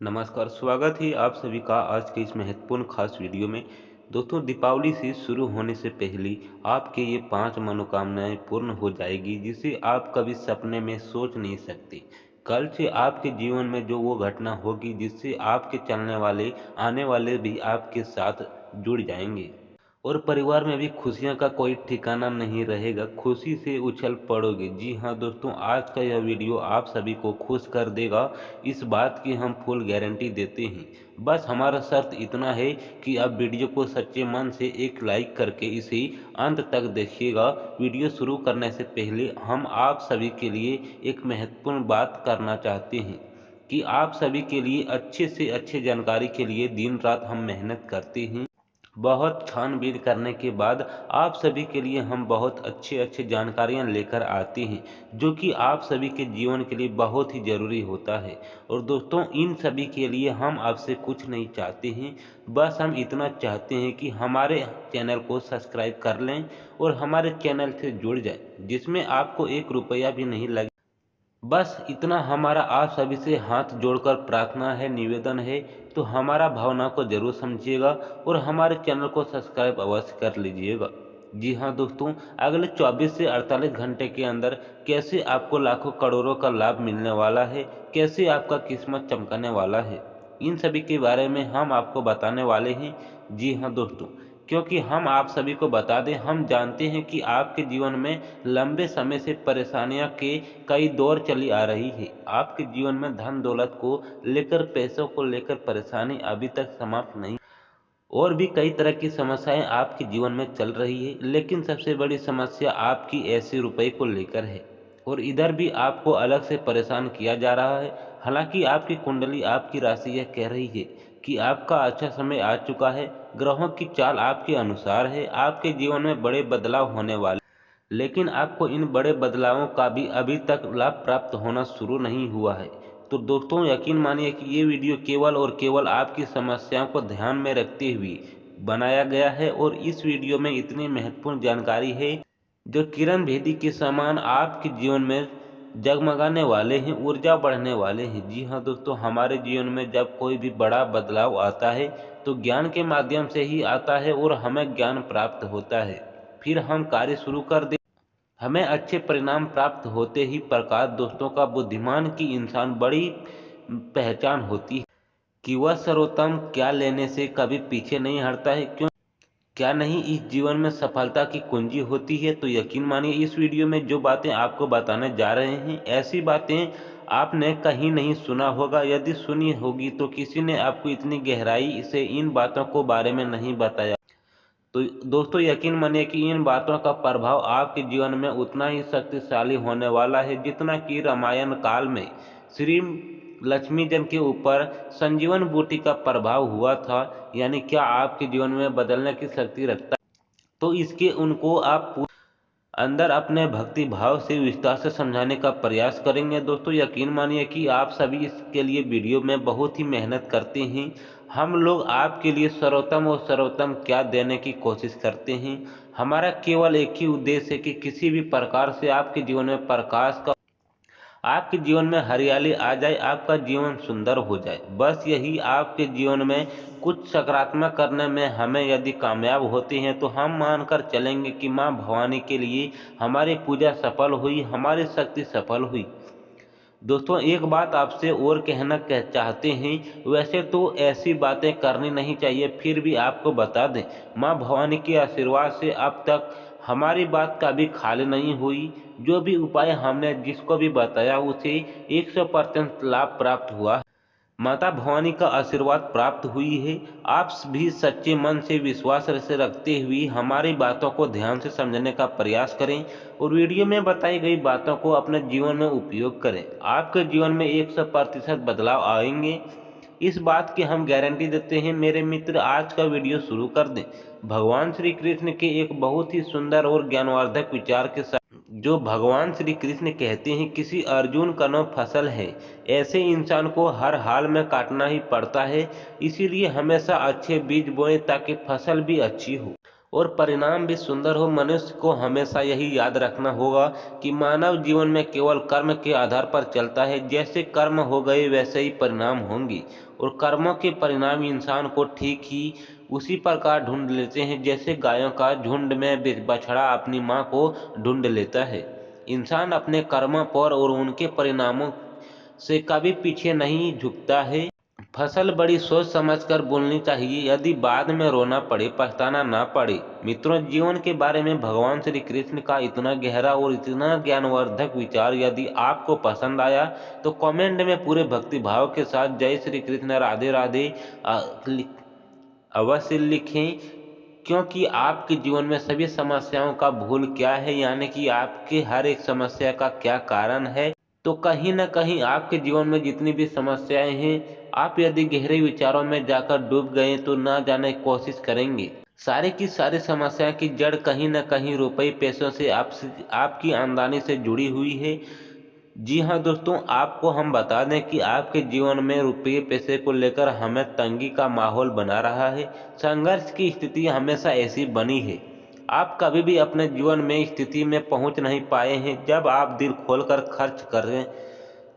नमस्कार, स्वागत है आप सभी का आज के इस महत्वपूर्ण खास वीडियो में। दोस्तों, दीपावली से शुरू होने से पहले आपके ये 5 मनोकामनाएं पूर्ण हो जाएगी जिसे आप कभी सपने में सोच नहीं सकते। कल से आपके जीवन में जो वो घटना होगी जिससे आपके चलने वाले आने वाले भी आपके साथ जुड़ जाएंगे और परिवार में भी खुशियों का कोई ठिकाना नहीं रहेगा, खुशी से उछल पड़ोगे। जी हाँ दोस्तों, आज का यह वीडियो आप सभी को खुश कर देगा, इस बात की हम फुल गारंटी देते हैं। बस हमारा शर्त इतना है कि आप वीडियो को सच्चे मन से एक लाइक करके इसे अंत तक देखिएगा। वीडियो शुरू करने से पहले हम आप सभी के लिए एक महत्वपूर्ण बात करना चाहते हैं कि आप सभी के लिए अच्छे से अच्छे जानकारी के लिए दिन रात हम मेहनत करते हैं। बहुत छानबीन करने के बाद आप सभी के लिए हम बहुत अच्छे अच्छे जानकारियां लेकर आते हैं जो कि आप सभी के जीवन के लिए बहुत ही ज़रूरी होता है। और दोस्तों, इन सभी के लिए हम आपसे कुछ नहीं चाहते हैं, बस हम इतना चाहते हैं कि हमारे चैनल को सब्सक्राइब कर लें और हमारे चैनल से जुड़ जाए, जिसमें आपको 1 रुपया भी नहीं लगे। बस इतना हमारा आप सभी से हाथ जोड़कर प्रार्थना है, निवेदन है। तो हमारा भावना को जरूर समझिएगा और हमारे चैनल को सब्सक्राइब अवश्य कर लीजिएगा। जी हाँ दोस्तों, अगले 24 से 48 घंटे के अंदर कैसे आपको लाखों करोड़ों का लाभ मिलने वाला है, कैसे आपका किस्मत चमकने वाला है, इन सभी के बारे में हम आपको बताने वाले हैं। जी हाँ दोस्तों, क्योंकि हम आप सभी को बता दें, हम जानते हैं कि आपके जीवन में लंबे समय से परेशानियां के कई दौर चली आ रही है। आपके जीवन में धन दौलत को लेकर, पैसों को लेकर परेशानी अभी तक समाप्त नहीं, और भी कई तरह की समस्याएं आपके जीवन में चल रही है। लेकिन सबसे बड़ी समस्या आपकी ऐसे रुपए को लेकर है और इधर भी आपको अलग से परेशान किया जा रहा है। हालांकि आपकी कुंडली, आपकी राशि यह कह रही है कि आपका अच्छा समय आ चुका है। ग्रहों की चाल आपके अनुसार है, आपके जीवन में बड़े बदलाव होने वाले, लेकिन आपको इन बड़े बदलावों का भी अभी तक लाभ प्राप्त होना शुरू नहीं हुआ है। तो दोस्तों, यकीन मानिए कि ये वीडियो केवल और केवल आपकी समस्याओं को ध्यान में रखते हुए बनाया गया है और इस वीडियो में इतनी महत्वपूर्ण जानकारी है जो किरण भेदी के समान आपके जीवन में जगमगाने वाले हैं, ऊर्जा बढ़ने वाले हैं। जी हाँ दोस्तों, हमारे जीवन में जब कोई भी बड़ा बदलाव आता है तो ज्ञान के माध्यम से ही आता है और हमें ज्ञान प्राप्त होता है, फिर हम कार्य शुरू कर दें, हमें अच्छे परिणाम प्राप्त होते ही प्रकाश दोस्तों का बुद्धिमान की इंसान बड़ी पहचान होती है कि वह सर्वोत्तम क्या लेने से कभी पीछे नहीं हटता है। क्यों क्या नहीं इस जीवन में सफलता की कुंजी होती है। तो यकीन मानिए, इस वीडियो में जो बातें आपको बताने जा रहे हैं, ऐसी बातें आपने कहीं नहीं सुना होगा। यदि सुनी होगी तो किसी ने आपको इतनी गहराई से इन बातों को बारे में नहीं बताया। तो दोस्तों, यकीन मानिए कि इन बातों का प्रभाव आपके जीवन में उतना ही शक्तिशाली होने वाला है जितना कि रामायण काल में श्री लक्ष्मी जन के ऊपर संजीवन बूटी का प्रभाव हुआ था। यानी क्या आपके जीवन में बदलने की शक्ति रखता है? तो इसके उनको आप अंदर अपने भक्ति भाव से विस्तार से समझाने का प्रयास करेंगे। दोस्तों, यकीन मानिए कि आप सभी इसके लिए वीडियो में बहुत ही मेहनत करते हैं। हम लोग आपके लिए सर्वोत्तम और सर्वोत्तम क्या देने की कोशिश करते हैं। हमारा केवल एक ही उद्देश्य है कि किसी भी प्रकार से आपके जीवन में प्रकाश का, आपके जीवन में हरियाली आ जाए, आपका जीवन सुंदर हो जाए। बस यही आपके जीवन में कुछ सकारात्मक करने में हमें यदि कामयाब होते हैं तो हम मानकर चलेंगे कि माँ भवानी के लिए हमारी पूजा सफल हुई, हमारी शक्ति सफल हुई। दोस्तों, एक बात आपसे और कहना चाहते हैं, वैसे तो ऐसी बातें करनी नहीं चाहिए, फिर भी आपको बता दें, माँ भवानी के आशीर्वाद से अब तक हमारी बात कभी खाली नहीं हुई। जो भी उपाय हमने जिसको भी बताया उसे 100% लाभ प्राप्त हुआ। माता भवानी का आशीर्वाद प्राप्त हुई है। आप भी सच्चे मन से विश्वास से रखते हुए हमारी बातों को ध्यान से समझने का प्रयास करें और वीडियो में बताई गई बातों को अपने जीवन में उपयोग करें। आपके जीवन में 100% बदलाव आएंगे, इस बात की हम गारंटी देते हैं। मेरे मित्र, आज का वीडियो शुरू कर दें भगवान श्री कृष्ण के एक बहुत ही सुंदर और ज्ञानवर्धक विचार के साथ। जो भगवान श्री कृष्ण कहते हैं, किसी अर्जुन का न फसल है, ऐसे इंसान को हर हाल में काटना ही पड़ता है। इसीलिए हमेशा अच्छे बीज बोएं ताकि फसल भी अच्छी हो। और परिणाम भी सुंदर हो। मनुष्य को हमेशा यही याद रखना होगा कि मानव जीवन में केवल कर्म के आधार पर चलता है। जैसे कर्म हो गए वैसे ही परिणाम होंगे, और कर्मों के परिणाम इंसान को ठीक ही उसी प्रकार ढूंढ लेते हैं जैसे गायों का झुंड में बछड़ा अपनी मां को ढूंढ लेता है। इंसान अपने कर्मों पर और उनके परिणामों से कभी पीछे नहीं झुकता है। फसल बड़ी सोच समझकर बोलनी चाहिए, यदि बाद में रोना पड़े पछताना ना पड़े। मित्रों, जीवन के बारे में भगवान श्री कृष्ण का इतना गहरा और इतना ज्ञानवर्धक विचार यदि आपको पसंद आया तो कमेंट में पूरे भक्ति भाव के साथ जय श्री कृष्ण राधे राधे अवश्य लिखें, क्योंकि आपके जीवन में सभी समस्याओं का भूल क्या है, यानी कि आपके हर एक समस्या का क्या कारण है। तो कहीं ना कहीं आपके जीवन में जितनी भी समस्याएं हैं, आप यदि गहरे विचारों में जाकर डूब गए तो ना जाने कोशिश करेंगे सारी की सारी समस्या की जड़ कहीं ना कहीं रुपए पैसों से आपकी आमदनी से जुड़ी हुई है। जी हाँ दोस्तों, आपको हम बता दें कि आपके जीवन में रुपये पैसे को लेकर हमें तंगी का माहौल बना रहा है। संघर्ष की स्थिति हमेशा ऐसी बनी है। आप कभी भी अपने जीवन में स्थिति में पहुंच नहीं पाए हैं जब आप दिल खोलकर खर्च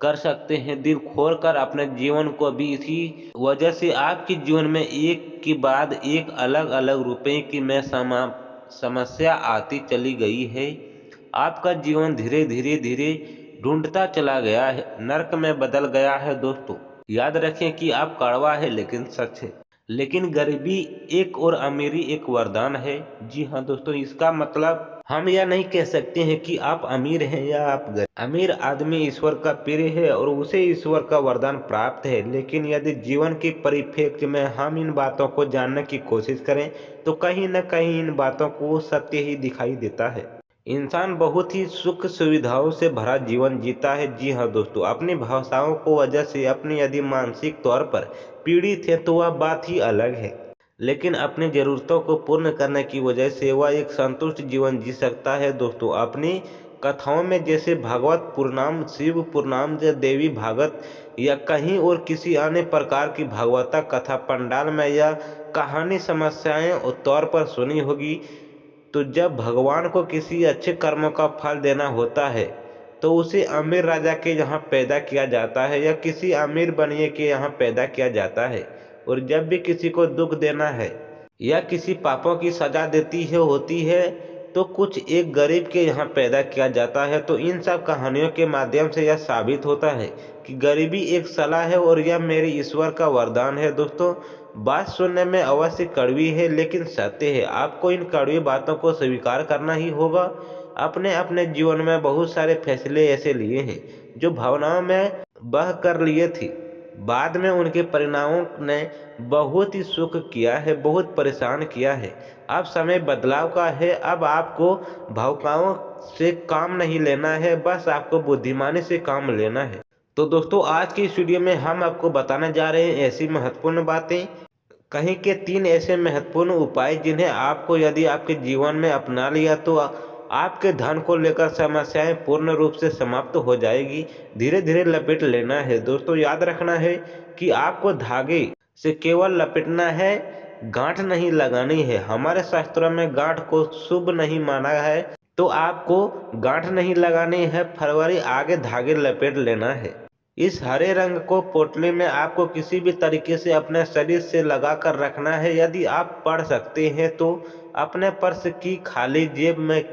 कर सकते हैं। दिल खोलकर अपने जीवन को भी इसी वजह से आपके जीवन में एक के बाद एक अलग अलग रुपये की में समस्या आती चली गई है। आपका जीवन धीरे धीरे धीरे ढूंढता चला गया है, नर्क में बदल गया है। दोस्तों याद रखें कि आप कड़वा है लेकिन सच है, लेकिन गरीबी एक और अमीरी एक वरदान है। जी हाँ दोस्तों, इसका मतलब हम यह नहीं कह सकते हैं कि आप अमीर हैं या आप गरीब। अमीर आदमी ईश्वर का प्रिय है और उसे ईश्वर का वरदान प्राप्त है, लेकिन यदि जीवन के परिप्रेक्ष्य में हम इन बातों को जानने की कोशिश करें तो कहीं न कहीं इन बातों को सत्य ही दिखाई देता है। इंसान बहुत ही सुख सुविधाओं से भरा जीवन जीता है। जी हाँ दोस्तों, अपनी भावनाओं को वजह से अपनी यदि मानसिक तौर पर पीड़ित है तो वह बात ही अलग है, लेकिन अपनी जरूरतों को पूर्ण करने की वजह से वह एक संतुष्ट जीवन जी सकता है। दोस्तों अपनी कथाओं में जैसे भागवत पुराण, शिव पुराण या देवी भागवत या कहीं और किसी अन्य प्रकार की भागवता कथा पंडाल में यह कहानी समस्याएं और तौर पर सुनी होगी। तो जब भगवान को किसी अच्छे कर्म का फल देना होता है तो उसे अमीर राजा के यहाँ पैदा किया जाता है या किसी अमीर बनिए के यहाँ पैदा किया जाता है। और जब भी किसी को दुख देना है या किसी पापों की सजा देती है होती है तो कुछ एक गरीब के यहाँ पैदा किया जाता है। तो इन सब कहानियों के माध्यम से यह साबित होता है कि गरीबी एक सलाह है और यह मेरे ईश्वर का वरदान है। दोस्तों बात सुनने में अवश्य कड़वी है लेकिन सत्य है। आपको इन कड़वी बातों को स्वीकार करना ही होगा। अपने अपने जीवन में बहुत सारे फैसले ऐसे लिए हैं जो भावनाओं में बह कर लिए थे, बाद में उनके परिणामों ने बहुत ही सुख किया है, बहुत परेशान किया है। अब समय बदलाव का है। अब आपको भावुकताओं से काम नहीं लेना है, बस आपको बुद्धिमानी से काम लेना है। तो दोस्तों आज की इस वीडियो में हम आपको बताने जा रहे हैं ऐसी महत्वपूर्ण बातें, कहीं के 3 ऐसे महत्वपूर्ण उपाय जिन्हें आपको यदि आपके जीवन में अपना लिया तो आपके धन को लेकर समस्याएं पूर्ण रूप से समाप्त हो जाएगी। धीरे धीरे लपेट लेना है। दोस्तों याद रखना है कि आपको धागे से केवल लपेटना है, गांठ नहीं लगानी है। हमारे शास्त्रों में गांठ को शुभ नहीं माना है, तो आपको गांठ नहीं लगानी है, फरवरी आगे धागे लपेट लेना है। इस हरे रंग को पोटली में आपको किसी भी तरीके से अपने शरीर से लगा कर रखना है। यदि आप पढ़ सकते हैं तो अपने पर्स की खाली जेब में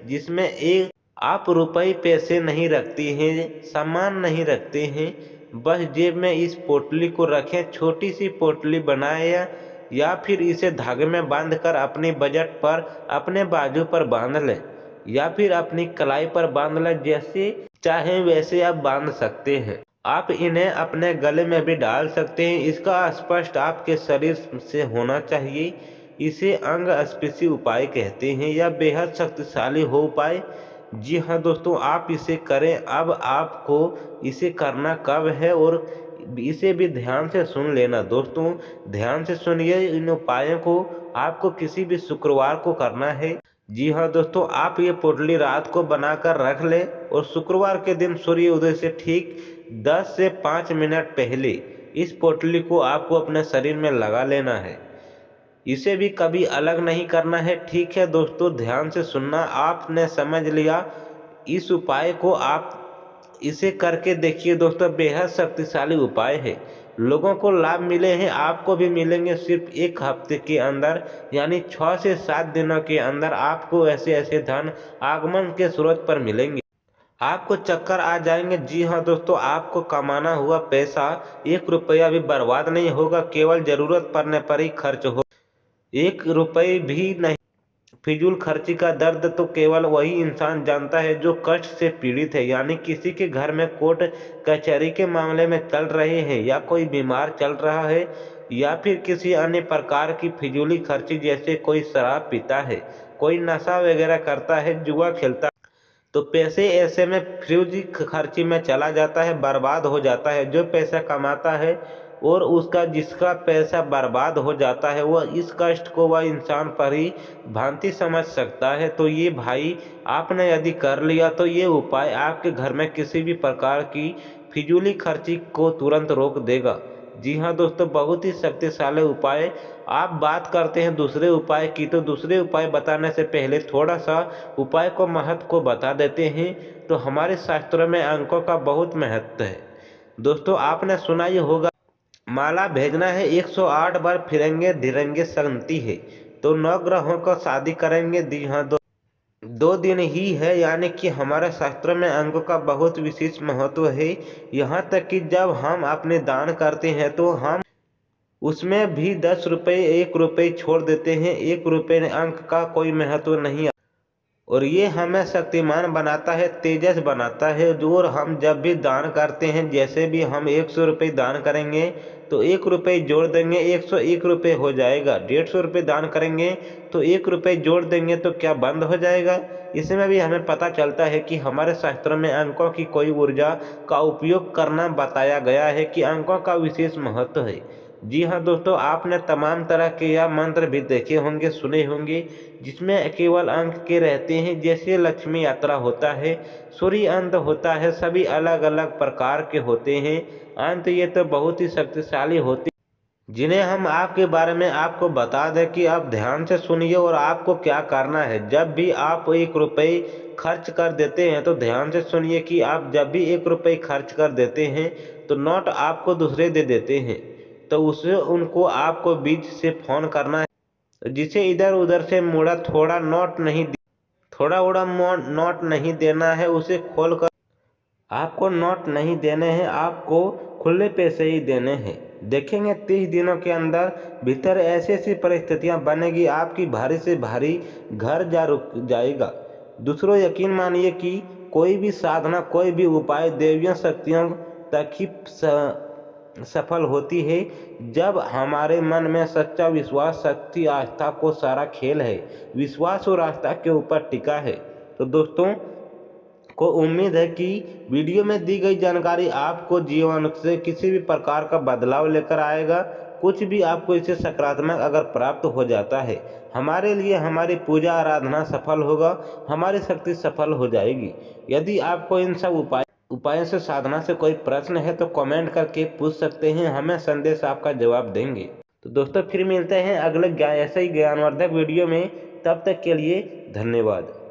जिसमें एक आप रुपए पैसे नहीं रखते हैं, सामान नहीं रखते हैं, बस जेब में इस पोटली को रखें। छोटी सी पोटली बनाएं या फिर इसे धागे में बांधकर अपनी बजट पर अपने बाजू पर बांध लें या फिर अपनी कलाई पर बांध लें। जैसे चाहें वैसे आप बांध सकते हैं। आप इन्हें अपने गले में भी डाल सकते हैं। इसका स्पष्ट आपके शरीर से होना चाहिए। इसे अंग स्पर्शी उपाय कहते हैं या बेहद शक्तिशाली हो उपाय। जी हाँ दोस्तों, आप इसे करें। अब आपको इसे करना कब है और इसे भी ध्यान से सुन लेना। दोस्तों ध्यान से सुनिए, इन उपायों को आपको किसी भी शुक्रवार को करना है। जी हाँ दोस्तों, आप ये पोटली रात को बनाकर रख लें और शुक्रवार के दिन सूर्य उदय से ठीक 10 से 5 मिनट पहले इस पोटली को आपको अपने शरीर में लगा लेना है। इसे भी कभी अलग नहीं करना है। ठीक है दोस्तों, ध्यान से सुनना। आपने समझ लिया इस उपाय को, आप इसे करके देखिए दोस्तों, बेहद शक्तिशाली उपाय है। लोगों को लाभ मिले हैं, आपको भी मिलेंगे। सिर्फ एक हफ्ते के अंदर यानी 6 से 7 दिनों के अंदर आपको ऐसे ऐसे धन आगमन के स्रोत पर मिलेंगे। आपको चक्कर आ जाएंगे। जी हाँ दोस्तों, आपको कमाना हुआ पैसा 1 रुपया भी बर्बाद नहीं होगा, केवल जरूरत पड़ने पर ही खर्च हो। 1 रुपये भी नहीं। फिजूल खर्ची का दर्द तो केवल वही इंसान जानता है जो कष्ट से पीड़ित है, यानी किसी के घर में कोर्ट कचहरी के मामले में चल रहे हैं, या कोई बीमार चल रहा है, या फिर किसी अन्य प्रकार की फिजूली खर्ची, जैसे कोई शराब पीता है, कोई नशा वगैरह करता है, जुआ खेलता है, तो पैसे ऐसे में फिजूल खर्ची में चला जाता है, बर्बाद हो जाता है। जो पैसा कमाता है और उसका जिसका पैसा बर्बाद हो जाता है, वह इस कष्ट को वह इंसान पर ही भांति समझ सकता है। तो ये भाई आपने यदि कर लिया तो ये उपाय आपके घर में किसी भी प्रकार की फिजूली खर्ची को तुरंत रोक देगा। जी हाँ दोस्तों, बहुत ही शक्तिशाली उपाय। आप बात करते हैं दूसरे उपाय की, तो दूसरे उपाय बताने से पहले थोड़ा सा उपाय को महत्व को बता देते हैं। तो हमारे शास्त्रों में अंकों का बहुत महत्व है दोस्तों। आपने सुना ही होगा, माला भेजना है 108 बार फिरेंगे धीरेंगे शांति है। तो 9 ग्रहों को शादी करेंगे। जी हाँ, 2 दिन ही है, यानी कि हमारे शास्त्रों में अंगों का बहुत विशेष महत्व है। यहाँ तक कि जब हम अपने दान करते हैं तो हम उसमें भी 10 रुपये 1 रुपये छोड़ देते हैं। 1 रुपये अंक का कोई महत्व नहीं, और ये हमें शक्तिमान बनाता है, तेजस बनाता है। जो और हम जब भी दान करते हैं, जैसे भी हम 100 रुपये दान करेंगे तो 1 रुपये जोड़ देंगे, 101 रुपये हो जाएगा। 150 रुपये दान करेंगे तो 1 रुपये जोड़ देंगे तो क्या बंद हो जाएगा। इसमें भी हमें पता चलता है कि हमारे शास्त्रों में अंकों की कोई ऊर्जा का उपयोग करना बताया गया है, कि अंकों का विशेष महत्व है। जी हाँ दोस्तों, आपने तमाम तरह के यह मंत्र भी देखे होंगे, सुने होंगे, जिसमें केवल अंक के रहते हैं। जैसे लक्ष्मी यात्रा होता है, सूर्य अंत होता है, सभी अलग अलग प्रकार के होते हैं। अंत ये तो बहुत ही शक्तिशाली होते, जिन्हें हम आपके बारे में आपको बता दें कि आप ध्यान से सुनिए और आपको क्या करना है। जब भी आप 1 रुपये खर्च कर देते हैं तो ध्यान से सुनिए कि आप जब भी 1 रुपये खर्च कर देते हैं तो नोट आपको दूसरे दे देते हैं, तो उसे उनको आपको बीच से फोन करना है, जिसे इधर उधर से मुड़ा थोड़ा नोट नहीं, थोड़ा उड़ा नोट नहीं देना है। उसे खोल कर आपको नोट नहीं देने हैं, आपको खुले पैसे ही देने हैं। देखेंगे 30 दिनों के अंदर भीतर ऐसी ऐसी परिस्थितियां बनेगी, आपकी भारी से भारी घर जा रुक जाएगा। दूसरों, यकीन मानिए कि कोई भी साधना, कोई भी उपाय देवियों शक्तियों तक ही सफल होती है, जब हमारे मन में सच्चा विश्वास, शक्ति, आस्था को सारा खेल है, विश्वास और आस्था के ऊपर टिका है। तो दोस्तों को उम्मीद है कि वीडियो में दी गई जानकारी आपको जीवन से किसी भी प्रकार का बदलाव लेकर आएगा। कुछ भी आपको इससे सकारात्मक अगर प्राप्त हो जाता है, हमारे लिए हमारी पूजा आराधना सफल होगा, हमारी शक्ति सफल हो जाएगी। यदि आपको इन सब उपायों से, साधना से कोई प्रश्न है तो कमेंट करके पूछ सकते हैं, हमें संदेश आपका जवाब देंगे। तो दोस्तों फिर मिलते हैं अगले ऐसे ही ज्ञानवर्धक वीडियो में, तब तक के लिए धन्यवाद।